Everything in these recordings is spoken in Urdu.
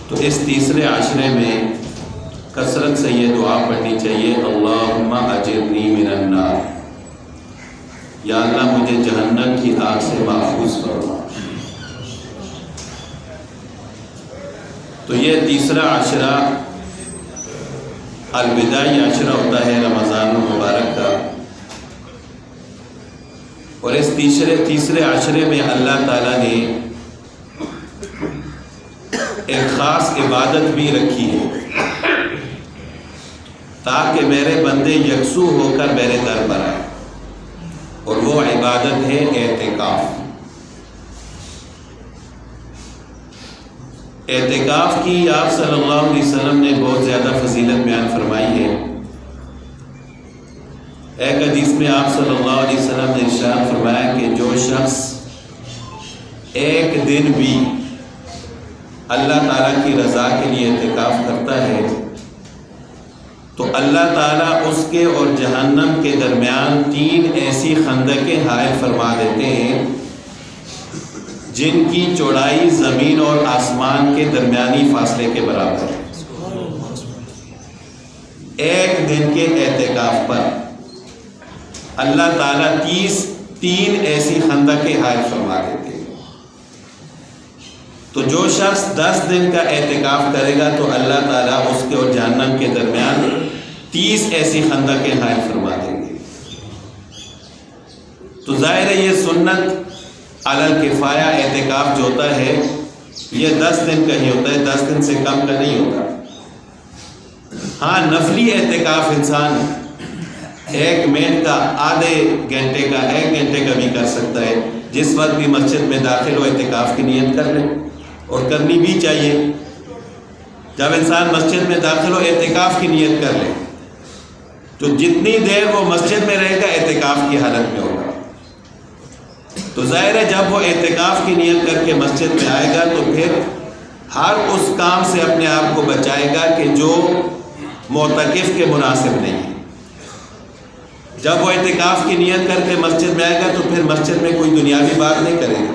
تو اس تیسرے عشرے میں کثرت سے یہ دعا پڑھنی چاہیے، اللہم اجرنی من النار، یا اللہ مجھے جہنم کی آگ سے محفوظ فرما۔ تو یہ تیسرا عشرہ الوداعی عشرہ ہوتا ہے رمضان المبارک کا، اور اس تیسرے عشرے میں اللہ تعالیٰ نے ایک خاص عبادت بھی رکھی ہے تاکہ میرے بندے یکسو ہو کر میرے در پر آئے، اور وہ عبادت ہے اعتکاف۔ اعتکاف کی آپ صلی اللہ علیہ وسلم نے بہت زیادہ فضیلت بیان فرمائی ہے۔ ایک حدیث میں آپ صلی اللہ علیہ وسلم نے ارشاد فرمایا کہ جو شخص ایک دن بھی اللہ تعالیٰ کی رضا کے لیے اعتکاف کرتا ہے تو اللہ تعالیٰ اس کے اور جہنم کے درمیان 3 ایسی خندقیں حائل فرما دیتے ہیں جن کی چوڑائی زمین اور آسمان کے درمیانی فاصلے کے برابر ہے۔ ایک دن کے اعتکاف پر اللہ تعالیٰ 3 ایسی خندقیں حائل فرما دیتے ہیں۔ تو جو شخص 10 دن کا اعتکاف کرے گا تو اللہ تعالیٰ اس کے اور جہنم کے درمیان 30 ایسی خندقیں حائل فرما دیں گے۔ تو ظاہر ہے یہ سنت علی الکفایہ اعتکاف جو ہوتا ہے یہ 10 دن کا ہی ہوتا ہے، 10 دن سے کم کا نہیں ہوتا۔ ہاں نفلی اعتکاف انسان 1 منٹ کا، آدھے گھنٹے کا، 1 گھنٹے کا بھی کر سکتا ہے، جس وقت بھی مسجد میں داخل ہو اعتکاف کی نیت کر لے، اور کرنی بھی چاہیے۔ جب انسان مسجد میں داخل ہو اعتکاف کی نیت کر لے تو جتنی دیر وہ مسجد میں رہے گا اعتکاف کی حالت میں ہوگا۔ تو ظاہر ہے جب وہ اعتکاف کی نیت کر کے مسجد میں آئے گا تو پھر ہر اس کام سے اپنے آپ کو بچائے گا کہ جو معتکف کے مناسب نہیں ہے۔ جب وہ اعتکاف کی نیت کر کے مسجد میں آئے گا تو پھر مسجد میں کوئی دنیاوی بات نہیں کرے گا،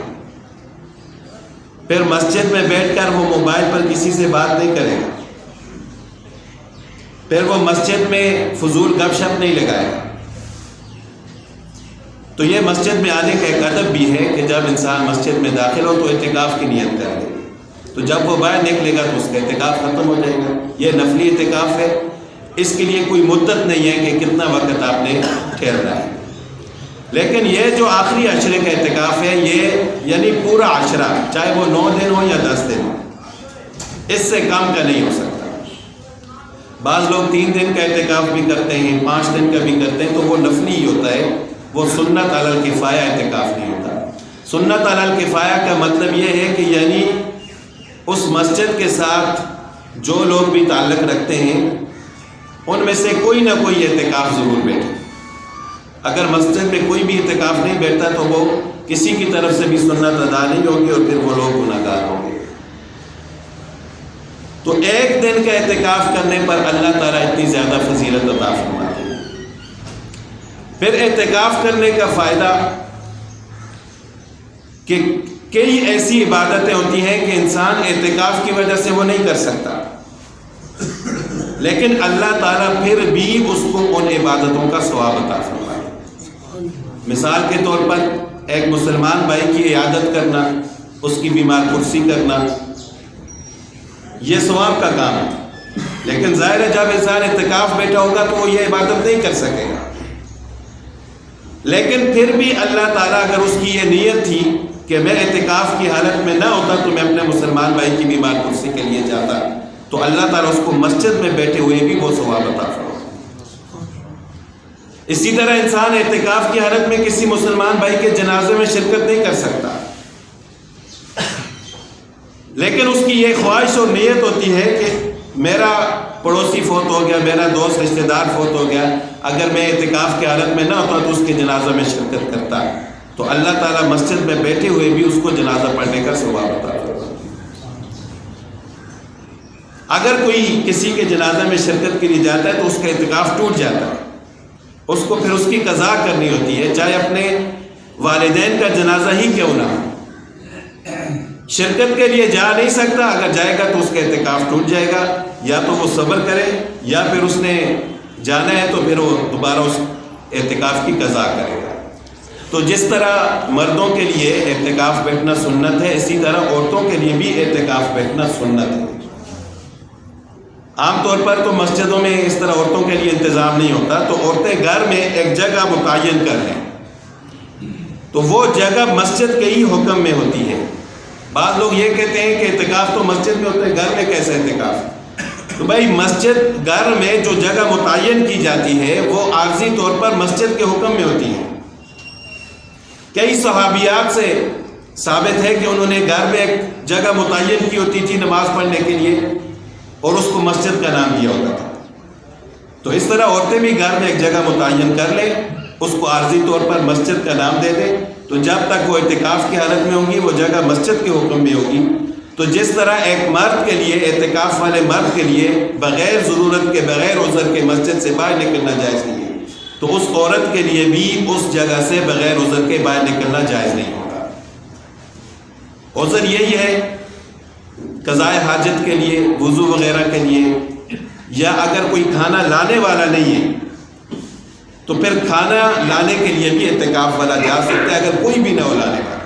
پھر مسجد میں بیٹھ کر وہ موبائل پر کسی سے بات نہیں کرے گا، پھر وہ مسجد میں فضول گپ شپ نہیں لگائے گا۔ تو یہ مسجد میں آنے کا ایک ادب بھی ہے کہ جب انسان مسجد میں داخل ہو تو اعتکاف کی نیت کر لے، تو جب وہ باہر نکلے گا تو اس کا اعتکاف ختم ہو جائے گا۔ یہ نفلی اعتکاف ہے، اس کے لیے کوئی مدت نہیں ہے کہ کتنا وقت آپ نے ٹھہرنا ہے۔ لیکن یہ جو آخری عشرے کا اعتکاف ہے یہ یعنی پورا عشرہ، چاہے وہ 9 دن ہو یا 10 دن ہو، اس سے کم کا نہیں ہو سکتا۔ بعض لوگ 3 دن کا اعتکاف بھی کرتے ہیں، 5 دن کا بھی کرتے ہیں، تو وہ نفلی ہی ہوتا ہے، وہ سنت علی الکفایہ اعتکاف نہیں ہوتا۔ سنت علی الکفایہ کا مطلب یہ ہے کہ یعنی اس مسجد کے ساتھ جو لوگ بھی تعلق رکھتے ہیں ان میں سے کوئی نہ کوئی اعتکاف ضرور بیٹھے۔ اگر مسجد میں کوئی بھی اعتکاف نہیں بیٹھتا تو وہ کسی کی طرف سے بھی سنت ادا نہیں ہوگی اور پھر وہ لوگ گناہگار ہوں گے۔ تو 1 دن کا اعتکاف کرنے پر اللہ تعالیٰ اتنی زیادہ فضیلت عطا فرماتے ہیں۔ پھر اعتکاف کرنے کا فائدہ کہ کئی ایسی عبادتیں ہوتی ہیں کہ انسان اعتکاف کی وجہ سے وہ نہیں کر سکتا، لیکن اللہ تعالیٰ پھر بھی اس کو ان عبادتوں کا ثواب عطا فرمائے۔ مثال کے طور پر ایک مسلمان بھائی کی عیادت کرنا، اس کی بیمار پرسی کرنا، یہ ثواب کا کام ہے، لیکن ظاہر ہے جب انسان اعتکاف بیٹھا ہوگا تو وہ یہ عبادت نہیں کر سکے گا۔ لیکن پھر بھی اللہ تعالیٰ اگر اس کی یہ نیت تھی کہ میں اعتکاف کی حالت میں نہ ہوتا تو میں اپنے مسلمان بھائی کی بیمار پرسی کے لیے جاتا، تو اللہ تعالیٰ اس کو مسجد میں بیٹھے ہوئے بھی وہ ثواب عطا فرمائے۔ اسی طرح انسان اعتکاف کی حالت میں کسی مسلمان بھائی کے جنازے میں شرکت نہیں کر سکتا، لیکن اس کی یہ خواہش اور نیت ہوتی ہے کہ میرا پڑوسی فوت ہو گیا، میرا دوست رشتہ دار فوت ہو گیا، اگر میں اعتکاف کی حالت میں نہ ہوتا تو اس کے جنازہ میں شرکت کرتا، تو اللہ تعالیٰ مسجد میں بیٹھے ہوئے بھی اس کو جنازہ پڑھنے کا ثواب عطا فرماتا۔ اگر کوئی کسی کے جنازہ میں شرکت کے لیے جاتا ہے تو اس کا اعتکاف ٹوٹ جاتا ہے، اس کو پھر اس کی قضا کرنی ہوتی ہے، چاہے اپنے والدین کا جنازہ ہی کیوں نہ ہو۔ شرکت کے لیے جا نہیں سکتا، اگر جائے گا تو اس کا اعتکاف ٹوٹ جائے گا، یا تو وہ صبر کرے یا پھر اس نے جانا ہے تو پھر وہ دوبارہ اس اعتکاف کی قضا کرے گا۔ تو جس طرح مردوں کے لیے اعتکاف بیٹھنا سنت ہے، اسی طرح عورتوں کے لیے بھی اعتکاف بیٹھنا سنت ہے۔ عام طور پر تو مسجدوں میں اس طرح عورتوں کے لیے انتظام نہیں ہوتا، تو عورتیں گھر میں ایک جگہ متعین کر لیں، تو وہ جگہ مسجد کے ہی حکم میں ہوتی ہے۔ بعض لوگ یہ کہتے ہیں کہ اعتکاف تو مسجد میں ہوتا ہے، گھر میں کیسے اعتکاف؟ تو بھائی مسجد گھر میں جو جگہ متعین کی جاتی ہے وہ عارضی طور پر مسجد کے حکم میں ہوتی ہے۔ کئی صحابیات سے ثابت ہے کہ انہوں نے گھر میں ایک جگہ متعین کی ہوتی تھی نماز پڑھنے کے لیے، اور اس کو مسجد کا نام دیا ہوتا تھا۔ تو اس طرح عورتیں بھی گھر میں ایک جگہ متعین کر لیں، اس کو عارضی طور پر مسجد کا نام دے دیں، تو جب تک وہ اعتکاف کی حالت میں ہوں گی وہ جگہ مسجد کے حکم میں ہوگی۔ تو جس طرح ایک مرد کے لیے، اعتکاف والے مرد کے لیے بغیر ضرورت کے، بغیر عذر کے مسجد سے باہر نکلنا جائز نہیں ہے، تو اس عورت کے لیے بھی اس جگہ سے بغیر عذر کے باہر نکلنا جائز نہیں ہوگا۔ عذر یہی ہے قضاء حاجت کے لیے، وضو وغیرہ کے لیے، یا اگر کوئی کھانا لانے والا نہیں ہے تو پھر کھانا لانے کے لیے بھی اعتکاف والا جا سکتا ہے، اگر کوئی بھی نہ ہو لانے والا۔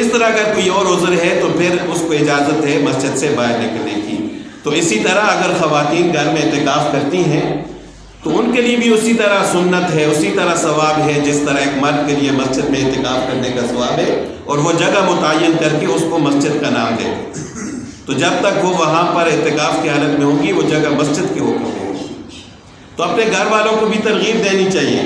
اس طرح اگر کوئی اور عذر ہے تو پھر اس کو اجازت ہے مسجد سے باہر نکلنے کی۔ تو اسی طرح اگر خواتین گھر میں اعتکاف کرتی ہیں تو ان کے لیے بھی اسی طرح سنت ہے، اسی طرح ثواب ہے جس طرح ایک مرد کے لیے مسجد میں اعتکاف کرنے کا ثواب ہے، اور وہ جگہ متعین کر کے اس کو مسجد کا نام دے۔ تو جب تک وہ وہاں پر اعتکاف کی حالت میں ہوگی وہ جگہ مسجد کے حکم میں ہوگی۔ تو اپنے گھر والوں کو بھی ترغیب دینی چاہیے۔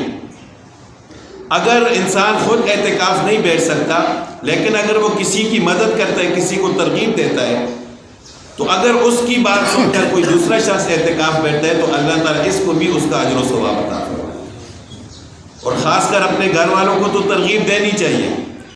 اگر انسان خود اعتکاف نہیں بیٹھ سکتا لیکن اگر وہ کسی کی مدد کرتا ہے، کسی کو ترغیب دیتا ہے، تو اگر اس کی بات سن کر کوئی دوسرا شخص اعتکاف بیٹھتا ہے تو اللہ تعالیٰ اس کو بھی اس کا اجر و ثواب عطا فرمائے۔ اور خاص کر اپنے گھر والوں کو تو ترغیب دینی چاہیے